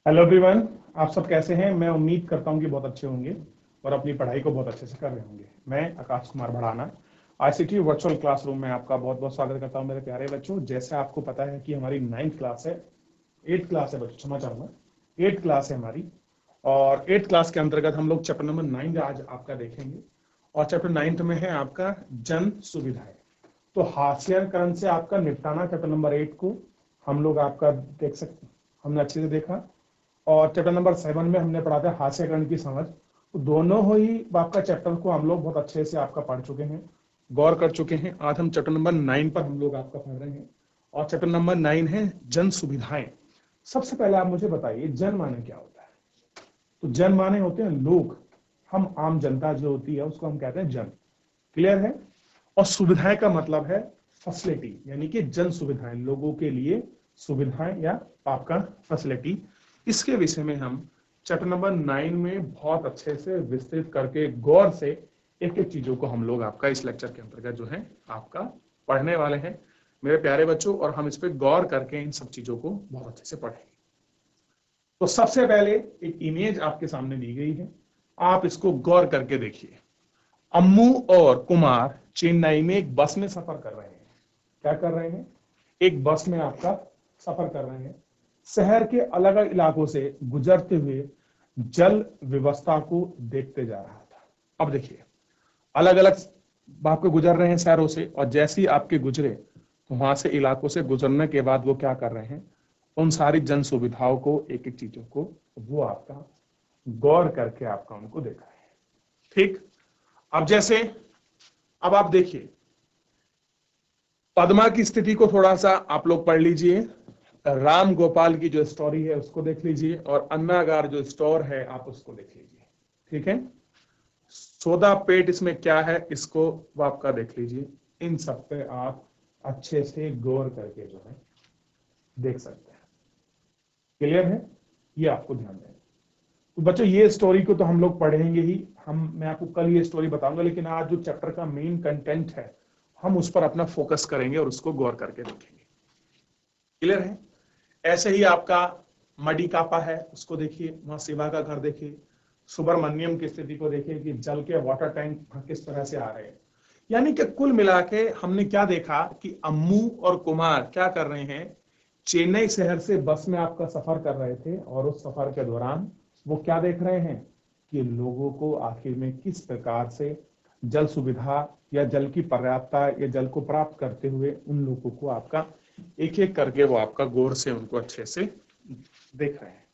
Hello everyone. आप सब कैसे हैं? मैं उम्मीद करता हूं कि बहुत अच्छे होंगे और अपनी पढ़ाई को बहुत अच्छे से कर रहे होंगे। मैं Akash Kumar Bhadana ICT virtual classroom में आपका बहुत बहुत स्वागत करता हूं मेरे प्यारे बच्चों। जैसे आपको पता है कि हमारी 9th क्लास है, 8th क्लास है बच्चों, क्षमा चाहूंगा, 8th क्लास है हमारी। और 8th क्लास के अंतर्गत हम लोग चैप्टर नंबर 9 आज आपका देखेंगे। और चैप्टर 9th में है आपका जन सुविधाएं। तो हास्याकरण से आपका निपटाना, चैप्टर नंबर 8 को हम लोग आपका देख सकते, हमने अच्छे से देखा। और चैप्टर नंबर 7 में हमने पढ़ा था हास्यकरण की समझ। तो दोनों ही आपका चैप्टर को हम लोग बहुत अच्छे से आपका पढ़ चुके हैं, गौर कर चुके हैं। आज हम चैप्टर नंबर 9 पर हम लोग आपका पढ़ रहे हैं। और चैप्टर नंबर 9 है जन सुविधाएं। सबसे पहले आप मुझे बताइए, जन माने क्या होता है? तो जन माने होते हैं लोग, हम आम जनता जो होती है उसको हम कहते हैं जन। क्लियर है? और सुविधाएं का मतलब है फैसिलिटी, यानी कि जन सुविधाएं, लोगों के लिए सुविधाएं या आपका फैसिलिटी। इसके विषय में हम चैप्टर नंबर 9 में बहुत अच्छे से विस्तृत करके गौर से एक एक चीजों को हम लोग आपका इस लेक्चर के अंतर्गत जो है आपका पढ़ने वाले हैं मेरे प्यारे बच्चों। और हम इस पर गौर करके इन सब चीजों को बहुत अच्छे से पढ़ेंगे। तो सबसे पहले एक इमेज आपके सामने दी गई है, आप इसको गौर करके देखिए। अम्मू और कुमार चेन्नई में एक बस में सफर कर रहे हैं। क्या कर रहे हैं? एक बस में आपका सफर कर रहे हैं। शहर के अलग अलग इलाकों से गुजरते हुए जल व्यवस्था को देखते जा रहा था। अब देखिए, अलग अलग आपके गुजर रहे हैं शहरों से, और जैसे ही आपके गुजरे तो वहां से इलाकों से गुजरने के बाद वो क्या कर रहे हैं, उन सारी जन सुविधाओं को, एक एक चीजों को वो आपका गौर करके आपका उनको देख रहे हैं। ठीक। अब जैसे, अब आप देखिए, पद्मा की स्थिति को थोड़ा सा आप लोग पढ़ लीजिए। राम गोपाल की जो स्टोरी है उसको देख लीजिए, और अन्नागार जो स्टोर है आप उसको देख लीजिए। ठीक है? सोदा पेट इसमें क्या है इसको वो आपका देख लीजिए। इन सब पे आप अच्छे से गौर करके जो है देख सकते हैं। क्लियर है? ये आपको ध्यान देना। तो बच्चों, ये स्टोरी को तो हम लोग पढ़ेंगे ही, मैं आपको कल ये स्टोरी बताऊंगा, लेकिन आज जो चैप्टर का मेन कंटेंट है हम उस पर अपना फोकस करेंगे और उसको गौर करके देखेंगे। क्लियर है? ऐसे ही आपका मडिकापा है, उसको देखिए, वहां शिवा का घर देखिए। सुब्रमण्यम की स्थिति को देखिए कि जल के वाटर टैंक किस तरह से आ रहे हैं। यानी कि कुल मिला के हमने क्या देखा कि अम्मू और कुमार क्या कर रहे हैं, चेन्नई शहर से बस में आपका सफर कर रहे थे, और उस सफर के दौरान वो क्या देख रहे हैं कि लोगों को आखिर में किस प्रकार से जल सुविधा या जल की पर्याप्तता या जल को प्राप्त करते हुए उन लोगों को आपका एक एक करके वो आपका गौर से उनको अच्छे से देख रहे हैं।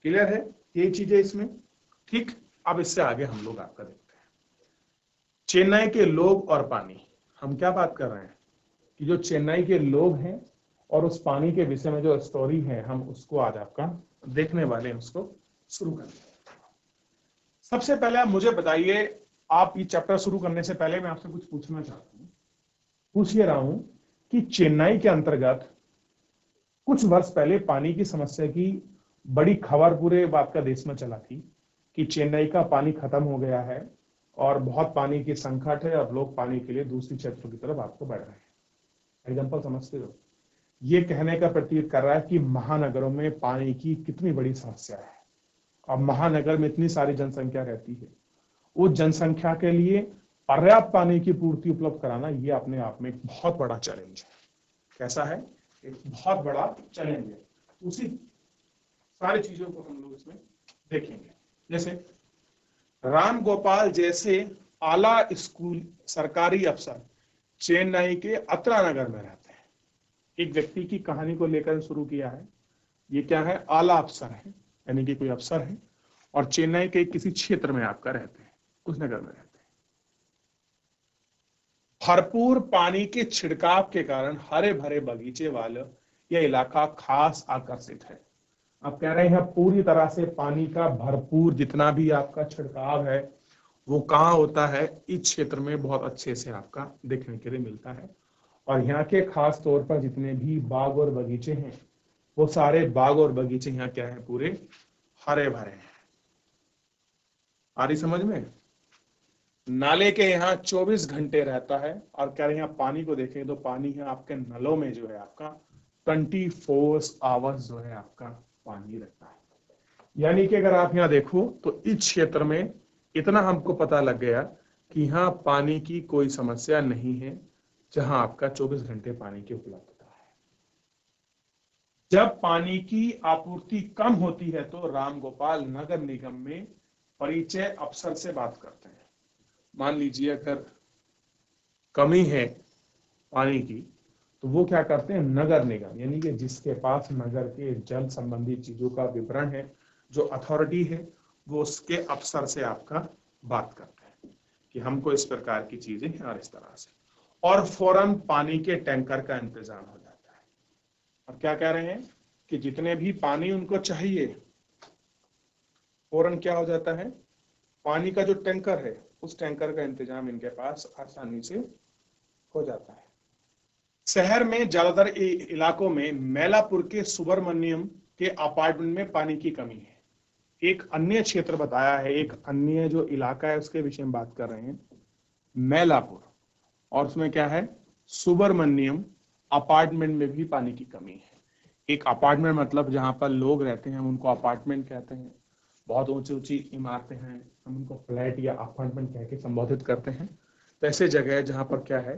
क्लियर है? ये चीजें इसमें। ठीक। अब इससे आगे हम लोग आपका देखते हैं चेन्नई के लोग और पानी। हम क्या बात कर रहे हैं कि जो चेन्नई के लोग हैं और उस पानी के विषय में जो स्टोरी है हम उसको आज आपका देखने वाले हैं, उसको शुरू करते हैं। सबसे पहले आप मुझे बताइए, आप ये चैप्टर शुरू करने से पहले मैं आपसे कुछ पूछना चाहता हूँ, पूछ ये रहा हूं कि चेन्नई के अंतर्गत कुछ वर्ष पहले पानी की समस्या की बड़ी खबर पूरे आपका देश में चला थी कि चेन्नई का पानी खत्म हो गया है और बहुत पानी की संकट है और लोग पानी के लिए दूसरी क्षेत्रों की तरफ आपको बढ़ रहे हैं। एग्जाम्पल समझते हो? ये कहने का प्रतीत कर रहा है कि महानगरों में पानी की कितनी बड़ी समस्या है। अब महानगर में इतनी सारी जनसंख्या रहती है, उस जनसंख्या के लिए पर्याप्त पानी की पूर्ति उपलब्ध कराना ये अपने आप में एक बहुत बड़ा चैलेंज है। कैसा है? एक बहुत बड़ा चैलेंज है। उसी सारी चीजों को हम लोग इसमें देखेंगे। जैसे राम गोपाल जैसे आला स्कूल सरकारी अफसर चेन्नई के अत्रा नगर में रहते हैं। एक व्यक्ति की कहानी को लेकर शुरू किया है। ये क्या है? आला अफसर है, यानी कि कोई अफसर है और चेन्नई के किसी क्षेत्र में आपका रहते हैं, उस नगर में रहते हैं। भरपूर पानी के छिड़काव के कारण हरे भरे बगीचे वाला यह इलाका खास आकर्षित है। आप कह रहे हैं पूरी तरह से पानी का भरपूर जितना भी आपका छिड़काव है वो कहाँ होता है? इस क्षेत्र में बहुत अच्छे से आपका देखने के लिए मिलता है। और यहाँ के खास तौर पर जितने भी बाग और बगीचे हैं वो सारे बाग और बगीचे यहाँ क्या है? पूरे हरे भरे हैं। आ रही समझ में? नाले के यहाँ 24 घंटे रहता है, और कह रहे हैं पानी को देखें तो पानी है आपके नलों में जो है आपका 24 आवर्स जो है आपका पानी रहता है। यानी कि अगर आप यहाँ देखो तो इस क्षेत्र में इतना हमको पता लग गया कि यहाँ पानी की कोई समस्या नहीं है, जहां आपका 24 घंटे पानी की उपलब्धता है। जब पानी की आपूर्ति कम होती है तो रामगोपाल नगर निगम में परिचय अफसर से बात करते हैं। मान लीजिए अगर कमी है पानी की, तो वो क्या करते हैं, नगर निगम यानी कि जिसके पास नगर के जल संबंधी चीजों का विवरण है, जो अथॉरिटी है, वो उसके अफसर से आपका बात करते हैं कि हमको इस प्रकार की चीजें हैं और इस तरह से, और फौरन पानी के टैंकर का इंतजाम हो जाता है। और क्या कह रहे हैं कि जितने भी पानी उनको चाहिए, फौरन क्या हो जाता है, पानी का जो टैंकर है उस टैंकर का इंतजाम इनके पास आसानी से हो जाता है। शहर में ज्यादातर इलाकों में मैलापुर के सुब्रमण्यम के अपार्टमेंट में पानी की कमी है। एक अन्य क्षेत्र बताया है, एक अन्य जो इलाका है उसके विषय में बात कर रहे हैं, मैलापुर, और उसमें क्या है, सुब्रमण्यम अपार्टमेंट में भी पानी की कमी है। एक अपार्टमेंट मतलब जहां पर लोग रहते हैं, हम उनको अपार्टमेंट कहते हैं। बहुत ऊंची ऊंची इमारतें हैं, हम उनको फ्लैट या अपार्टमेंट कह के संबोधित करते हैं। तो ऐसे जगह है जहां पर क्या है,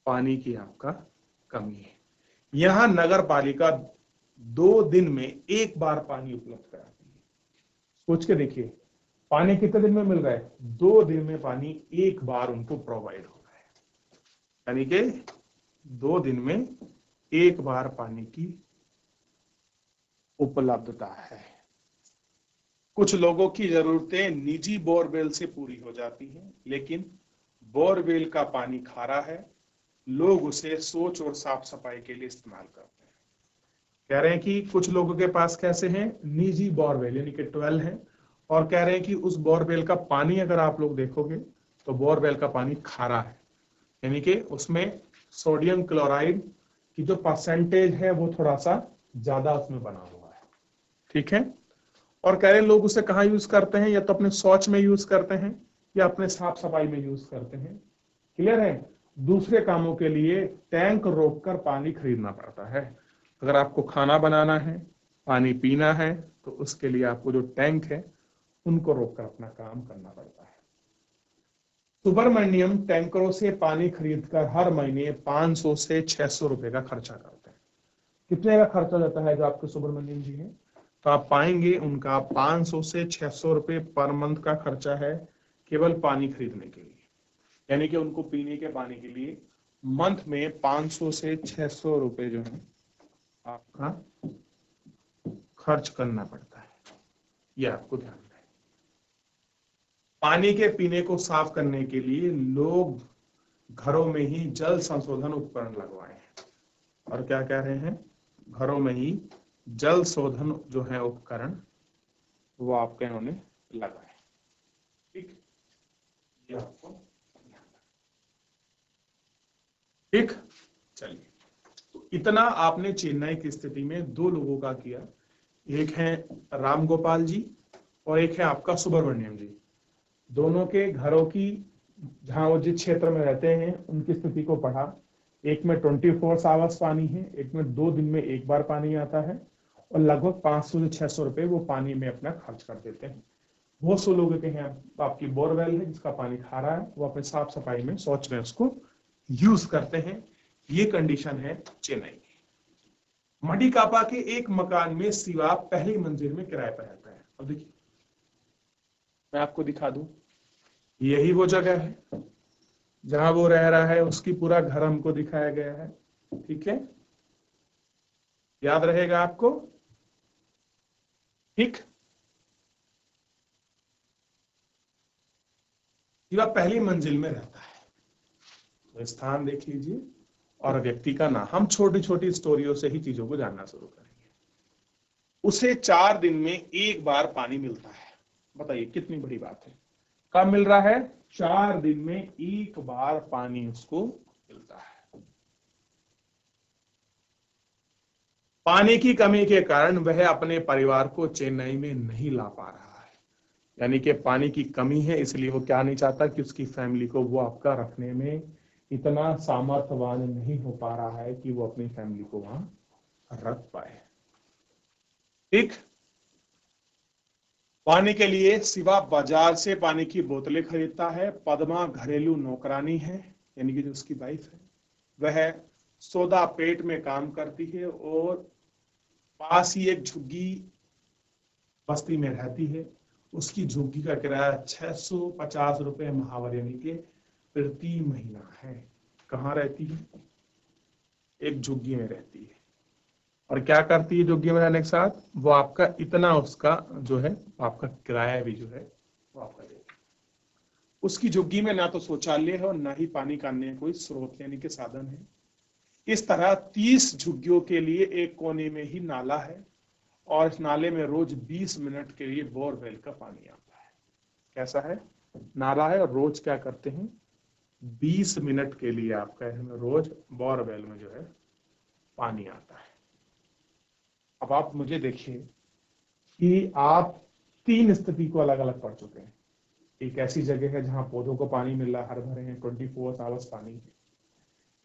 पानी की आपका कमी है। यहां नगर पालिका 2 दिन में एक बार पानी उपलब्ध कराती है। सोच के देखिए, पानी कितने दिन में मिल रहा है, 2 दिन में पानी एक बार उनको प्रोवाइड हो रहा है। यानी कि 2 दिन में एक बार पानी की उपलब्धता है। कुछ लोगों की जरूरतें निजी बोरवेल से पूरी हो जाती हैं, लेकिन बोरवेल का पानी खारा है, लोग उसे शौच और साफ सफाई के लिए इस्तेमाल करते हैं। कह रहे हैं कि कुछ लोगों के पास कैसे हैं, निजी बोरवेल यानी कि 12 है, और कह रहे हैं कि उस बोरवेल का पानी अगर आप लोग देखोगे तो बोरवेल का पानी खारा है, यानी कि उसमें सोडियम क्लोराइड की जो परसेंटेज है वो थोड़ा सा ज्यादा उसमें बना हुआ है। ठीक है, और कह रहे हैं लोग उसे कहाँ यूज करते हैं, या तो अपने शौच में यूज करते हैं या अपने साफ सफाई में यूज करते हैं। क्लियर है, दूसरे कामों के लिए टैंक रोककर पानी खरीदना पड़ता है। अगर आपको खाना बनाना है, पानी पीना है, तो उसके लिए आपको जो टैंक है उनको रोककर अपना काम करना पड़ता है। सुब्रमण्यम टैंकरों से पानी खरीदकर हर महीने 500 से 600 रुपए का खर्चा करते हैं। कितने का खर्चा जाता है जो आपके सुब्रमण्यम जी हैं, तो आप पाएंगे उनका 500 से 600 रुपए पर मंथ का खर्चा है केवल पानी खरीदने के लिए। यानी कि उनको पीने के पानी के लिए मंथ में 500 से 600 रुपए जो है आपका खर्च करना पड़ता है। यह आपको ध्यान रहे। पानी के पीने को साफ करने के लिए लोग घरों में ही जल संशोधन उपकरण लगवाए हैं। और क्या कह रहे हैं, घरों में ही जल शोधन जो है उपकरण वो आपके इन्होंने लगाए। ठीक, ये आपको ठीक। चलिए, तो इतना आपने चेन्नई की स्थिति में 2 लोगों का किया, एक है राम गोपाल जी और एक है आपका सुब्रमण्यम जी। दोनों के घरों की, जहां वो जिस क्षेत्र में रहते हैं उनकी स्थिति को पढ़ा। एक में 24 आवर्स पानी है, एक में 2 दिन में एक बार पानी आता है, और लगभग 500 से 600 रुपए वो पानी में अपना खर्च कर देते हैं। बहुत से लोग के हैं आपकी बोरवेल है जिसका पानी खारा है, वो अपने साफ सफाई में शौच में उसको यूज करते हैं। ये कंडीशन है चेन्नई की। मडीकापा के एक मकान में शिवा पहली मंजिल में किराए पर रहता है। अब देखिए, मैं आपको दिखा दूं, यही वो जगह है जहां वो रह रहा है, उसकी पूरा घर हमको दिखाया गया है। ठीक है, याद रहेगा आपको। ठीक, शिवा पहली मंजिल में रहता है, तो स्थान देख लीजिए और व्यक्ति का नाम। हम छोटी छोटी स्टोरियों से ही चीजों को जानना शुरू करेंगे। उसे 4 दिन में एक बार पानी मिलता है। बताइए कितनी बड़ी बात है, कब मिल रहा है, 4 दिन में एक बार पानी उसको मिलता है। पानी की कमी के कारण वह अपने परिवार को चेन्नई में नहीं ला पा रहा है। यानी कि पानी की कमी है, इसलिए वो क्या नहीं चाहता कि उसकी फैमिली को वो आपका रखने में इतना सामर्थ्यवान नहीं हो पा रहा है कि वो अपनी फैमिली को वहां रख पाए। ठीक, पानी के लिए शिवा बाजार से पानी की बोतलें खरीदता है। पद्मा घरेलू नौकरानी है, यानी कि जो उसकी वाइफ है। वह सोदा पेट में काम करती है और पास ही एक झुग्गी बस्ती में रहती है। उसकी झुग्गी का किराया 650 रुपए महावर यानी कि प्रति महीना है। कहाँ रहती है? एक झुग्गी में रहती है। और क्या करती है झुग्गी में रहने के साथ? वो आपका इतना उसका जो है आपका किराया भी जो है वो आपका देती है। उसकी झुग्गी में ना तो शौचालय है और ना ही पानी का अन्य कोई स्रोत यानी कि साधन है। इस तरह 30 झुग्गियों के लिए एक कोने में ही नाला है और इस नाले में रोज 20 मिनट के लिए बोरवेल का पानी आता है। कैसा है? नाला है और रोज क्या करते हैं? 20 मिनट के लिए आपका इसमें रोज बोरवेल में जो है पानी आता है। अब आप मुझे देखिए कि आप तीन स्थिति को अलग अलग पढ़ चुके हैं। एक ऐसी जगह है जहां पौधों को पानी मिल रहा है, हर भरे हैं, 24 आवर्स पानी है।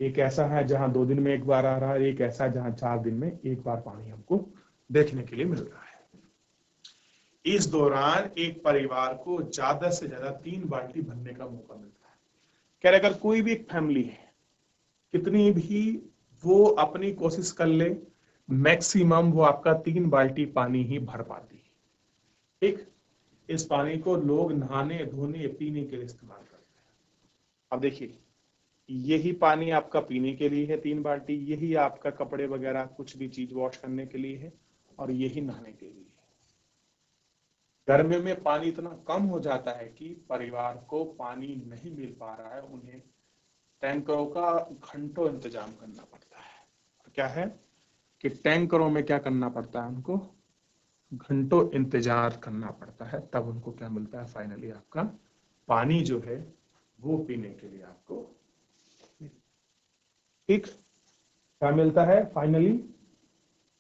एक ऐसा है जहां 2 दिन में एक बार आ रहा है, एक ऐसा जहां 4 दिन में एक बार पानी हमको देखने के लिए मिल रहा है। इस दौरान एक परिवार को ज्यादा से ज्यादा 3 बाल्टी भरने का मौका मिलता है। कह रहे अगर कोई भी एक फैमिली है, कितनी भी वो अपनी कोशिश कर ले, मैक्सिमम वो आपका 3 बाल्टी पानी ही भर पाती है। ठीक, इस पानी को लोग नहाने, धोने, पीने के लिए इस्तेमाल करते हैं। अब देखिए, यही पानी आपका पीने के लिए है 3 बाल्टी, यही आपका कपड़े वगैरह कुछ भी चीज वॉश करने के लिए है, और यही नहाने के लिए है। गर्मियों में पानी इतना कम हो जाता है कि परिवार को पानी नहीं मिल पा रहा है, उन्हें टैंकरों का घंटों इंतजाम करना पड़ता है। क्या है कि टैंकरों में क्या करना पड़ता है उनको? घंटों इंतजार करना पड़ता है, तब उनको क्या मिलता है? फाइनली आपका पानी जो है वो पीने के लिए आपको, ठीक, क्या मिलता है? फाइनली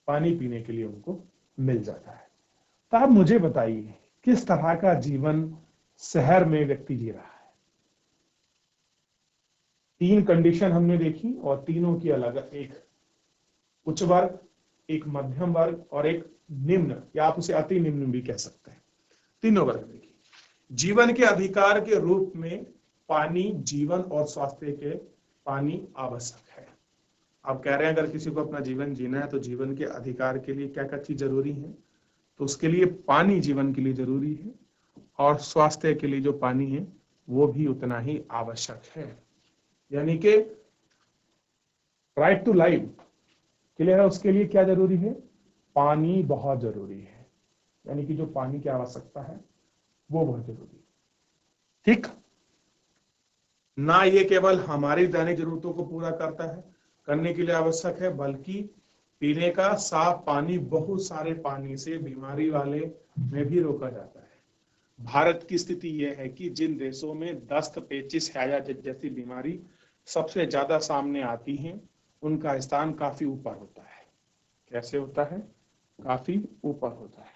पानी पीने के लिए उनको मिल जाता है। तो आप मुझे बताइए किस तरह का जीवन शहर में व्यक्ति जी रहा है। तीन कंडीशन हमने देखी और तीनों की अलग, एक उच्च वर्ग, एक मध्यम वर्ग और एक निम्न, या आप उसे अति निम्न भी कह सकते हैं। तीनों वर्ग देखिए। जीवन के अधिकार के रूप में पानी, जीवन और स्वास्थ्य के पानी आवश्यक है। आप कह रहे हैं अगर किसी को अपना जीवन जीना है तो जीवन के अधिकार के लिए क्या क्या चीज जरूरी है? तो उसके लिए पानी जीवन के लिए जरूरी है, और स्वास्थ्य के लिए जो पानी है वो भी उतना ही आवश्यक है। यानी कि राइट टू लाइफ क्लियर है, उसके लिए क्या जरूरी है? पानी बहुत जरूरी है। यानी कि जो पानी की आवश्यकता है वो बहुत जरूरी है। ठीक, ना ये केवल हमारी दैनिक जरूरतों को पूरा करता है, करने के लिए आवश्यक है, बल्कि पीने का साफ पानी बहुत सारे पानी से बीमारी वाले में भी रोका जाता है। भारत की स्थिति यह है कि जिन देशों में दस्त, पेचिश, हैजा जैसी बीमारी सबसे ज्यादा सामने आती हैं, उनका स्थान काफी ऊपर होता है। कैसे होता है? काफी ऊपर होता है।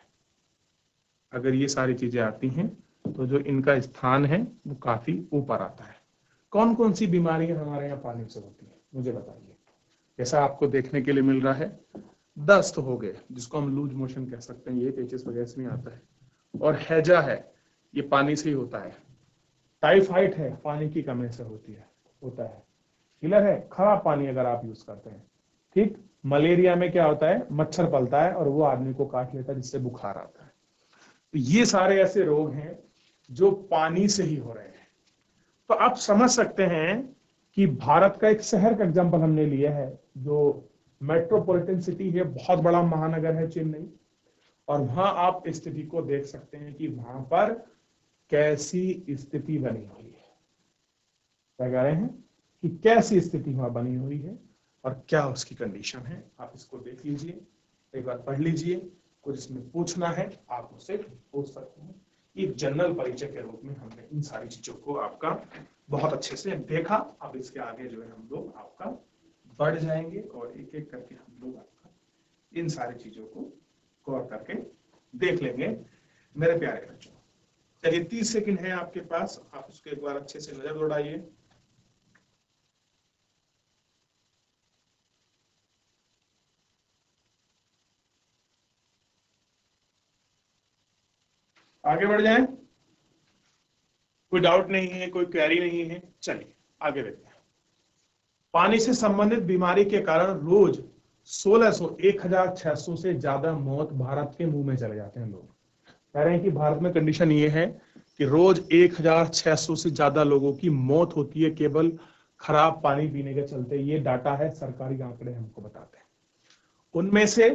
अगर ये सारी चीजें आती हैं तो जो इनका स्थान है वो काफी ऊपर आता है। कौन कौन सी बीमारियां हमारे यहाँ पानी से होती है मुझे बताइए। जैसा आपको देखने के लिए मिल रहा है, दस्त हो गए जिसको हम लूज मोशन कह सकते हैं, ये पेचिस वगैरह से नहीं आता है। और हैजा है, ये पानी से ही होता है। टाइफाइड है, पानी की कमी से होता है। क्लियर है? खराब पानी अगर आप यूज करते हैं। ठीक, मलेरिया में क्या होता है? मच्छर पलता है और वो आदमी को काट लेता है, जिससे बुखार आता है। तो ये सारे ऐसे रोग हैं जो पानी से ही हो रहे हैं। तो आप समझ सकते हैं कि भारत का एक शहर का एग्जांपल हमने लिया है, जो मेट्रोपॉलिटन सिटी है, बहुत बड़ा महानगर है चेन्नई। और वहां आप स्थिति को देख सकते हैं कि वहां पर कैसी स्थिति बनी हुई है। क्या कह रहे हैं कि कैसी स्थिति वहां बनी हुई है और क्या उसकी कंडीशन है, आप इसको देख लीजिए, एक बार पढ़ लीजिए। कुछ इसमें पूछना है आप मुझसे पूछ सकते हैं। एक जनरल परिचय के रूप में हमने इन सारी चीजों को आपका बहुत अच्छे से देखा। अब इसके आगे जो है हम लोग आपका बढ़ जाएंगे और एक एक करके हम लोग आपका इन सारी चीजों को गौर करके देख लेंगे मेरे प्यारे बच्चों। चलिए 30 सेकंड है आपके पास, आप उसको एक बार अच्छे से नजर दौड़ाइए। आगे बढ़ जाएं, कोई डाउट नहीं है, कोई क्वेरी नहीं है, चलिए आगे देखते हैं। पानी से संबंधित बीमारी के कारण रोज 1600 से ज्यादा मौत भारत के मुंह में चले जाते हैं। लोग कह रहे हैं कि भारत में कंडीशन ये है कि रोज 1600 से ज्यादा लोगों की मौत होती है केवल खराब पानी पीने के चलते। ये डाटा है, सरकारी आंकड़े हमको बताते हैं। उनमें से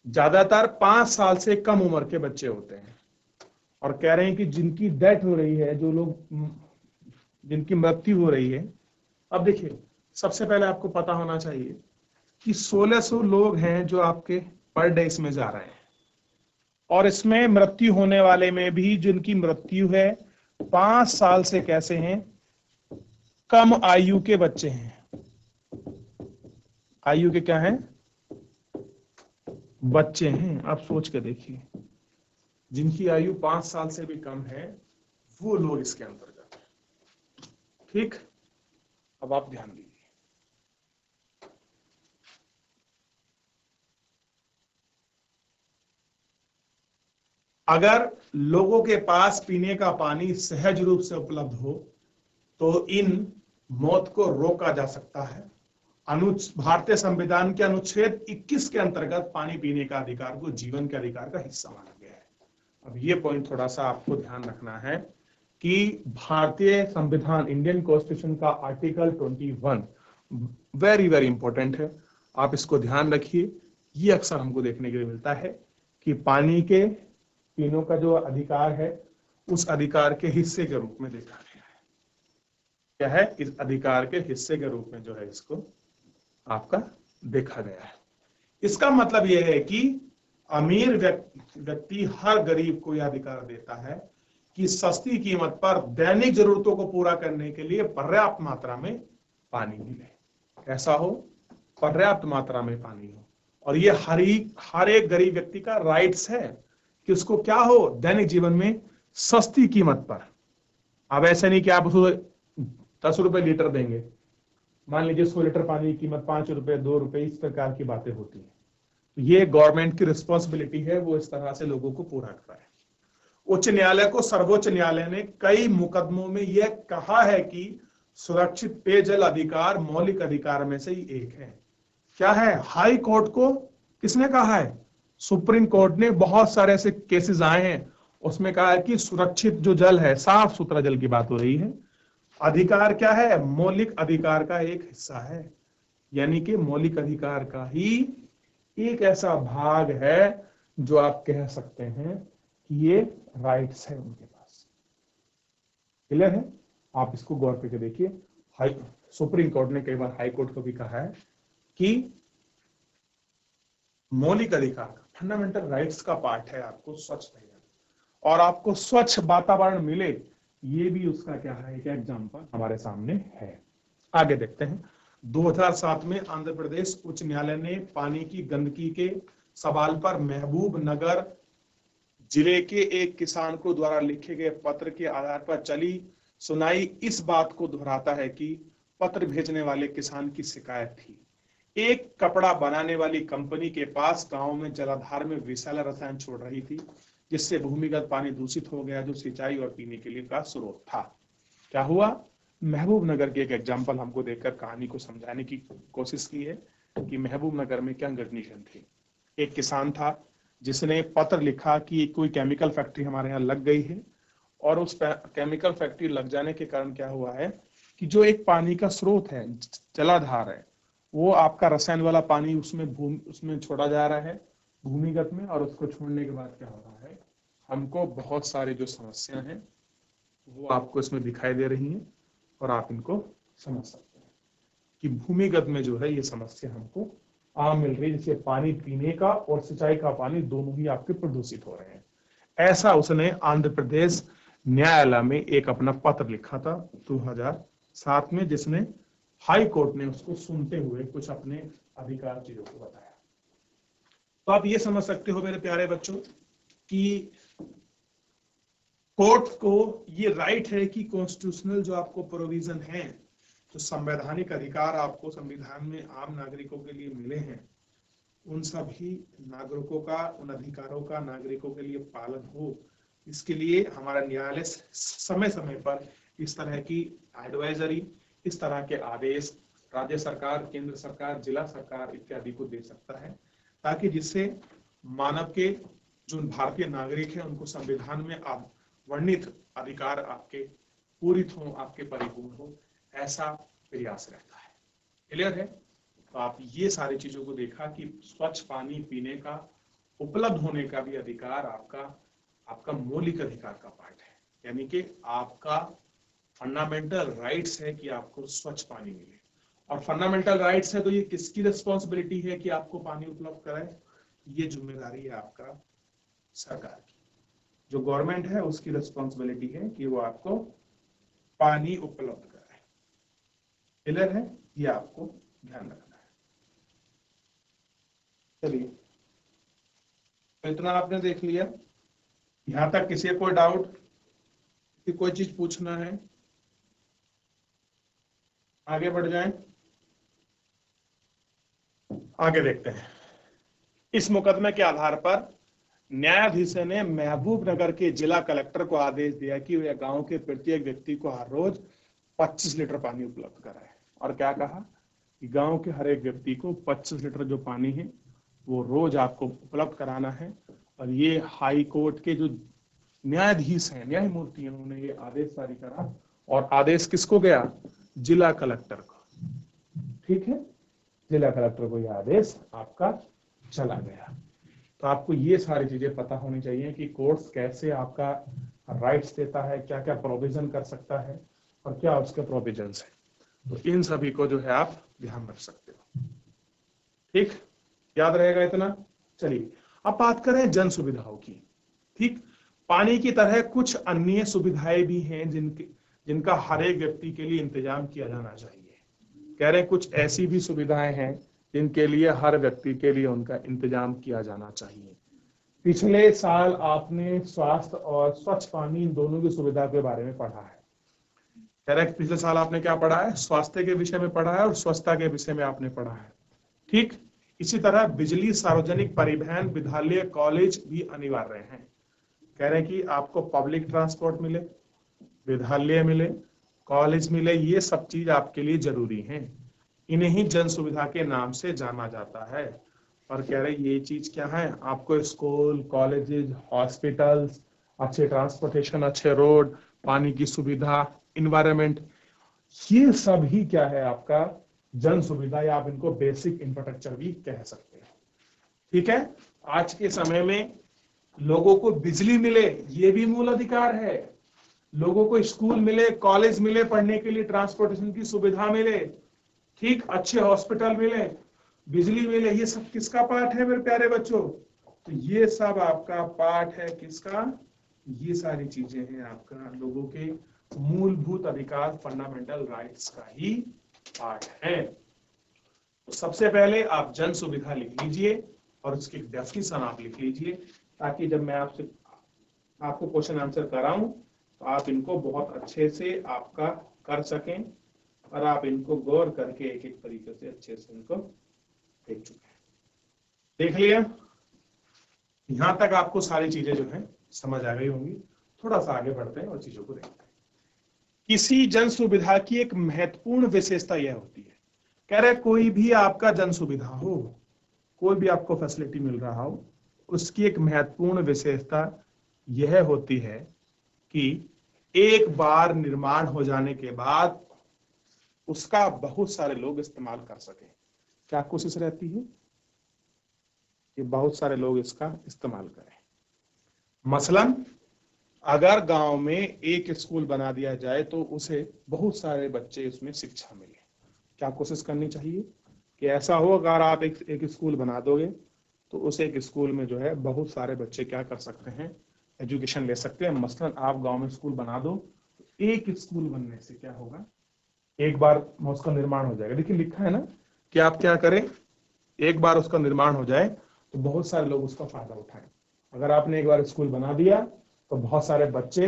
ज्यादातर 5 साल से कम उम्र के बच्चे होते हैं, और कह रहे हैं कि जिनकी डेथ हो रही है, जो लोग जिनकी मृत्यु हो रही है। अब देखिए, सबसे पहले आपको पता होना चाहिए कि 1600 लोग हैं जो आपके पर डे इसमें जा रहे हैं, और इसमें मृत्यु होने वाले में भी जिनकी मृत्यु है 5 साल से कैसे हैं, कम आयु के बच्चे हैं। आयु के क्या हैं, बच्चे हैं। आप सोच के देखिए, जिनकी आयु 5 साल से भी कम है वो लोग इसके अंतर्गत हैं। ठीक, अब आप ध्यान दीजिए। अगर लोगों के पास पीने का पानी सहज रूप से उपलब्ध हो तो इन मौत को रोका जा सकता है। भारतीय संविधान के अनुच्छेद 21 के अंतर्गत पानी पीने का अधिकार को जीवन के अधिकार का हिस्सा माना गया है। अब ये पॉइंट थोड़ा सा आपको ध्यान रखना है कि भारतीय संविधान, इंडियन कॉन्स्टिट्यूशन का आर्टिकल 21 वेरी वेरी इंपॉर्टेंट है। आप इसको ध्यान रखिए। ये अक्सर हमको देखने के लिए मिलता है कि पानी के पीने का जो अधिकार है उस अधिकार के हिस्से के रूप में देखा गया है। क्या है, इस अधिकार के हिस्से के रूप में जो है इसको आपका देखा गया है। इसका मतलब यह है कि अमीर व्यक्ति हर गरीब को यह अधिकार देता है कि सस्ती कीमत पर दैनिक जरूरतों को पूरा करने के लिए पर्याप्त मात्रा में पानी मिले। कैसा हो, पर्याप्त मात्रा में पानी हो। और ये हर एक गरीब व्यक्ति का राइट्स है कि उसको क्या हो, दैनिक जीवन में सस्ती कीमत पर। अब ऐसे नहीं कि आप उसको 10 रुपए लीटर देंगे, मान लीजिए 100 लीटर पानी की कीमत 5 रुपए 2 रुपए, इस प्रकार की बातें होती हैं। तो ये गवर्नमेंट की रिस्पॉन्सिबिलिटी है, वो इस तरह से लोगों को पूरा कराए। उच्च न्यायालय को, सर्वोच्च न्यायालय ने कई मुकदमों में यह कहा है कि सुरक्षित पेयजल अधिकार मौलिक अधिकार में से ही एक है। क्या है, हाई कोर्ट को किसने कहा है, सुप्रीम कोर्ट ने। बहुत सारे ऐसे केसेस आए हैं, उसमें कहा है कि सुरक्षित जो जल है, साफ सुथरा जल की बात हो रही है, अधिकार क्या है, मौलिक अधिकार का एक हिस्सा है। यानी कि मौलिक अधिकार का ही एक ऐसा भाग है जो आप कह सकते हैं कि ये राइट्स है उनके पास। क्लियर है, आप इसको गौर करके देखिए। सुप्रीम कोर्ट ने कई बार हाई कोर्ट को भी कहा है कि मौलिक अधिकार, फंडामेंटल राइट्स का पार्ट है आपको स्वच्छ पेयजल, और आपको स्वच्छ वातावरण मिले, ये भी उसका क्या है, एक एग्जांपल हमारे सामने है। आगे देखते हैं। 2007 में आंध्र प्रदेश उच्च न्यायालय ने पानी की गंदगी के सवाल पर महबूब नगर जिले के एक किसान को द्वारा लिखे गए पत्र के आधार पर चली सुनाई इस बात को दोहराता है कि पत्र भेजने वाले किसान की शिकायत थी, एक कपड़ा बनाने वाली कंपनी के पास गांव में जलाधार में विषैला रसायन छोड़ रही थी, जिससे भूमिगत पानी दूषित हो गया, जो सिंचाई और पीने के लिए का स्रोत था। क्या हुआ, महबूब नगर के एक एग्जाम्पल हमको देखकर कहानी को समझाने की कोशिश की है कि महबूब नगर में क्या कंडीशन थी। एक किसान था जिसने पत्र लिखा कि कोई केमिकल फैक्ट्री हमारे यहाँ लग गई है, और उस केमिकल फैक्ट्री लग जाने के कारण क्या हुआ है कि जो एक पानी का स्रोत है, जलाधार है, वो आपका रसायन वाला पानी उसमें छोड़ा जा रहा है भूमिगत में, और उसको छोड़ने के बाद क्या हो रहा है, हमको बहुत सारी जो समस्या हैं वो आपको इसमें दिखाई दे रही हैं, और आप इनको समझ सकते हैं कि भूमिगत में जो है ये समस्या हमको आम मिल रही है, जिससे पानी पीने का और सिंचाई का पानी दोनों ही आपके प्रदूषित हो रहे हैं। ऐसा उसने आंध्र प्रदेश न्यायालय में एक अपना पत्र लिखा था 2007 में, जिसने हाई कोर्ट ने उसको सुनते हुए कुछ अपने अधिकार चीजों को बताया। तो आप ये समझ सकते हो मेरे प्यारे बच्चों कि कोर्ट को ये राइट है कि कॉन्स्टिट्यूशनल जो आपको प्रोविजन है, जो संवैधानिक अधिकार आपको संविधान में आम नागरिकों के लिए मिले हैं, उन सभी नागरिकों का, उन अधिकारों का नागरिकों के लिए पालन हो, इसके लिए हमारा न्यायालय समय समय पर इस तरह की एडवाइजरी, इस तरह के आदेश राज्य सरकार, केंद्र सरकार, जिला सरकार इत्यादि को दे सकता है, ताकि जिससे मानव के जो भारतीय नागरिक हैं उनको संविधान में वर्णित अधिकार आपके पूरित हो, आपके परिपूर्ण हो, ऐसा प्रयास रहता है। क्लियर है? तो आप ये सारी चीजों को देखा कि स्वच्छ पानी पीने का उपलब्ध होने का भी अधिकार आपका मौलिक अधिकार का पार्ट है, यानी कि आपका फंडामेंटल राइट्स है कि आपको स्वच्छ पानी मिले। और फंडामेंटल राइट्स है तो ये किसकी रिस्पॉन्सिबिलिटी है कि आपको पानी उपलब्ध कराए? ये जिम्मेदारी है आपका सरकार की। जो गवर्नमेंट है उसकी रिस्पॉन्सिबिलिटी है कि वो आपको पानी उपलब्ध कराए। क्लियर है? ये आपको ध्यान रखना है। चलिए, तो इतना आपने देख लिया। यहां तक किसी कोई डाउट कि कोई चीज पूछना है? आगे बढ़ जाएं, आगे देखते हैं। इस मुकदमे के आधार पर न्यायाधीश ने महबूब नगर के जिला कलेक्टर को आदेश दिया कि वह गांव के प्रत्येक व्यक्ति को हर रोज 25 लीटर पानी उपलब्ध कराए। और क्या कहा कि गांव के हर एक व्यक्ति को 25 लीटर जो पानी है वो रोज आपको उपलब्ध कराना है। और ये हाई कोर्ट के जो न्यायाधीश हैं, न्यायमूर्ति हैं, उन्होंने ये आदेश जारी करा। और आदेश किसको गया? जिला कलेक्टर को। ठीक है, जिला कलेक्टर को यह आदेश आपका चला गया। तो आपको ये सारी चीजें पता होनी चाहिए कि कोर्ट्स कैसे आपका राइट्स देता है, क्या क्या प्रोविजन कर सकता है और क्या उसके प्रोविजंस है। तो इन सभी को जो है आप ध्यान रख सकते हो। ठीक, याद रहेगा इतना। चलिए, अब बात करें जन सुविधाओं की। ठीक, पानी की तरह कुछ अन्य सुविधाएं भी हैं जिनका हर एक व्यक्ति के लिए इंतजाम किया जाना चाहिए। कह रहे हैं कुछ ऐसी भी सुविधाएं हैं जिनके लिए हर व्यक्ति के लिए उनका इंतजाम किया जाना चाहिए। पिछले साल आपने स्वास्थ्य और स्वच्छ पानी इन दोनों की सुविधा के बारे में पढ़ा है। कह रहे पिछले साल आपने क्या पढ़ा है? स्वास्थ्य के विषय में पढ़ा है और स्वच्छता के विषय में आपने पढ़ा है। ठीक, इसी तरह बिजली, सार्वजनिक परिवहन, विद्यालय, कॉलेज भी अनिवार्य हैं। कह रहे हैं कि आपको पब्लिक ट्रांसपोर्ट मिले, विद्यालय मिले, कॉलेज मिले, ये सब चीज आपके लिए जरूरी है। इन्हें ही जन सुविधा के नाम से जाना जाता है। और कह रहे ये चीज क्या है? आपको स्कूल, कॉलेजेस, हॉस्पिटल्स, अच्छे ट्रांसपोर्टेशन, अच्छे रोड, पानी की सुविधा, इन्वायरमेंट, ये सब ही क्या है? आपका जन सुविधा, या आप इनको बेसिक इंफ्रास्ट्रक्चर भी कह सकते हैं। ठीक है, आज के समय में लोगों को बिजली मिले, ये भी मूल अधिकार है। लोगों को स्कूल मिले, कॉलेज मिले, पढ़ने के लिए ट्रांसपोर्टेशन की सुविधा मिले, ठीक, अच्छे हॉस्पिटल मिले, बिजली मिले, ये सब किसका पार्ट है मेरे प्यारे बच्चों? तो ये सब आपका पार्ट है किसका? ये सारी चीजें हैं आपका लोगों के मूलभूत अधिकार, फंडामेंटल राइट्स का ही पार्ट है। तो सबसे पहले आप जन सुविधा लिख लीजिए और उसकी डेफिनेशन आप लिख लीजिए, ताकि जब मैं आपको क्वेश्चन आंसर कराऊं तो आप इनको बहुत अच्छे से आपका कर सकें और आप इनको गौर करके एक एक तरीके से अच्छे से इनको देख चुके हैं। देख लिया? यहां तक आपको सारी चीजें जो है समझ आ गई होंगी। थोड़ा सा आगे बढ़ते हैं और चीजों को देखते हैं। किसी जन सुविधा की एक महत्वपूर्ण विशेषता यह होती है, कह रहे कोई भी आपका जन सुविधा हो, कोई भी आपको फैसिलिटी मिल रहा हो, उसकी एक महत्वपूर्ण विशेषता यह होती है कि एक बार निर्माण हो जाने के बाद उसका बहुत सारे लोग इस्तेमाल कर सके। क्या कोशिश रहती है कि बहुत सारे लोग इसका इस्तेमाल करें। मसलन अगर गांव में एक स्कूल बना दिया जाए तो उसे बहुत सारे बच्चे उसमें शिक्षा मिले। क्या कोशिश करनी चाहिए कि ऐसा हो, अगर आप एक स्कूल बना दोगे तो उस एक स्कूल में जो है बहुत सारे बच्चे क्या कर सकते हैं? एजुकेशन ले सकते हैं। मसलन आप गांव में स्कूल बना दो, तो एक स्कूल बनने से क्या होगा? एक बार उसका निर्माण हो जाएगा। देखिए लिखा है ना कि आप क्या करें, एक बार उसका निर्माण हो जाए तो बहुत सारे लोग उसका फायदा उठाएं। अगर आपने एक बार स्कूल बना दिया तो बहुत सारे बच्चे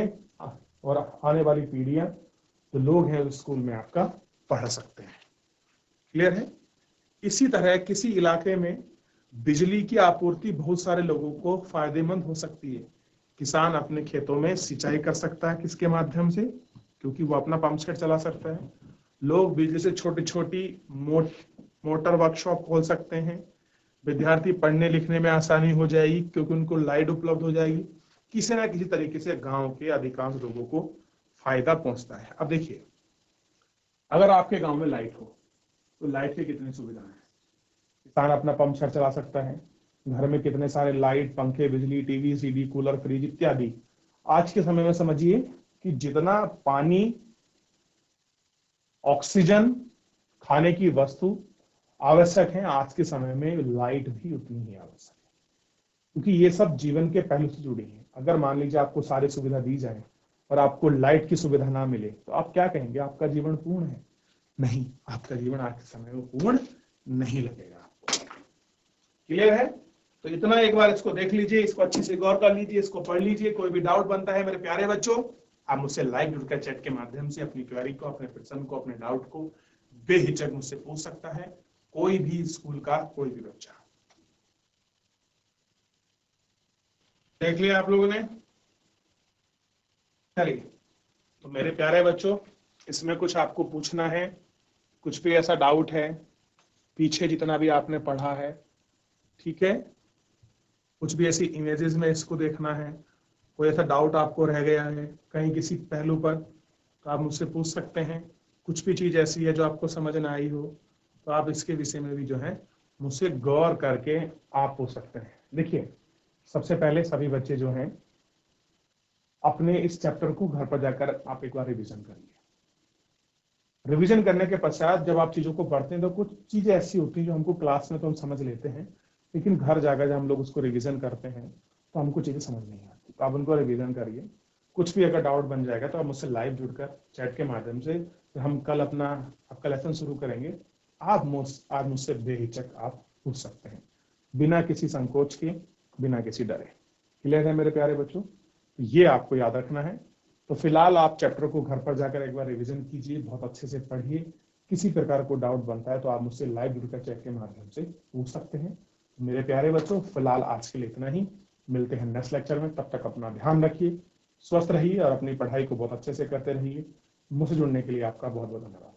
और आने वाली पीढ़ियां जो लोग हैं उस स्कूल में आपका पढ़ सकते हैं। क्लियर है? इसी तरह किसी इलाके में बिजली की आपूर्ति बहुत सारे लोगों को फायदेमंद हो सकती है। किसान अपने खेतों में सिंचाई कर सकता है किसके माध्यम से, क्योंकि वो अपना पंप सेट चला सकता है। लोग बिजली से छोटी छोटी मोटर वर्कशॉप खोल सकते हैं। विद्यार्थी पढ़ने लिखने में आसानी हो जाएगी क्योंकि उनको लाइट उपलब्ध हो जाएगी। किसी ना किसी तरीके से गांव के अधिकांश लोगों को फायदा पहुंचता है। अब देखिए, अगर आपके गांव में लाइट हो तो लाइट की कितनी सुविधा है। किसान अपना पंप सेट चला सकता है। घर में कितने सारे लाइट, पंखे, बिजली, टीवी, सीडी, कूलर, फ्रिज इत्यादि। आज के समय में समझिए कि जितना पानी, ऑक्सीजन, खाने की वस्तु आवश्यक है, आज के समय में लाइट भी उतनी ही आवश्यक है, क्योंकि ये सब जीवन के पहलू से जुड़ी है। अगर मान लीजिए आपको सारी सुविधा दी जाए और आपको लाइट की सुविधा ना मिले तो आप क्या कहेंगे, आपका जीवन पूर्ण है? नहीं, आपका जीवन आज के समय में पूर्ण नहीं लगेगा आपको। क्लियर है? तो इतना एक बार इसको देख लीजिए, इसको अच्छे से गौर कर लीजिए, इसको पढ़ लीजिए। कोई भी डाउट बनता है मेरे प्यारे बच्चों, आप मुझसे लाइव जुड़कर चैट के माध्यम से अपनी क्वेरी को, अपने प्रश्न को, अपने डाउट को बेहिचक मुझसे पूछ सकता है, कोई भी स्कूल का कोई भी बच्चा। देख लिया आप लोगों ने? चलिए, तो मेरे प्यारे बच्चों, इसमें कुछ आपको पूछना है, कुछ भी ऐसा डाउट है पीछे जितना भी आपने पढ़ा है, ठीक है, कुछ भी ऐसी इमेजेस में इसको देखना है, कोई ऐसा डाउट आपको रह गया है कहीं किसी पहलू पर, तो आप मुझसे पूछ सकते हैं। कुछ भी चीज ऐसी है जो आपको समझ ना आई हो तो आप इसके विषय में भी जो है मुझसे गौर करके आप पूछ सकते हैं। देखिए, सबसे पहले सभी बच्चे जो हैं अपने इस चैप्टर को घर पर जाकर आप एक बार रिवीजन करिए। रिवीजन करने के पश्चात जब आप चीजों को पढ़ते हैं तो कुछ चीजें ऐसी होती हैं जो हमको क्लास में तो हम समझ लेते हैं, लेकिन घर जाकर जब हम लोग उसको रिवीजन करते हैं तो हमको चीजें समझ नहीं आती। तो आप उनको रिवीजन करिए। कुछ भी अगर डाउट बन जाएगा तो आप मुझसे लाइव जुड़कर चैट के माध्यम से, हम कल अपना आपका लेसन शुरू करेंगे, आप मुझसे बेहिचक आप पूछ सकते हैं, बिना किसी संकोच के, बिना किसी डरे। क्लियर है मेरे प्यारे बच्चों? ये आपको याद रखना है। तो फिलहाल आप चैप्टर को घर पर जाकर एक बार रिवीजन कीजिए, बहुत अच्छे से पढ़िए। किसी प्रकार को डाउट बनता है तो आप मुझसे लाइव जुड़कर चैट के माध्यम से पूछ सकते हैं। मेरे प्यारे बच्चों, फिलहाल आज के लिए इतना ही। मिलते हैं नेक्स्ट लेक्चर में। तब तक अपना ध्यान रखिए, स्वस्थ रहिए और अपनी पढ़ाई को बहुत अच्छे से करते रहिए। मुझसे जुड़ने के लिए आपका बहुत बहुत धन्यवाद।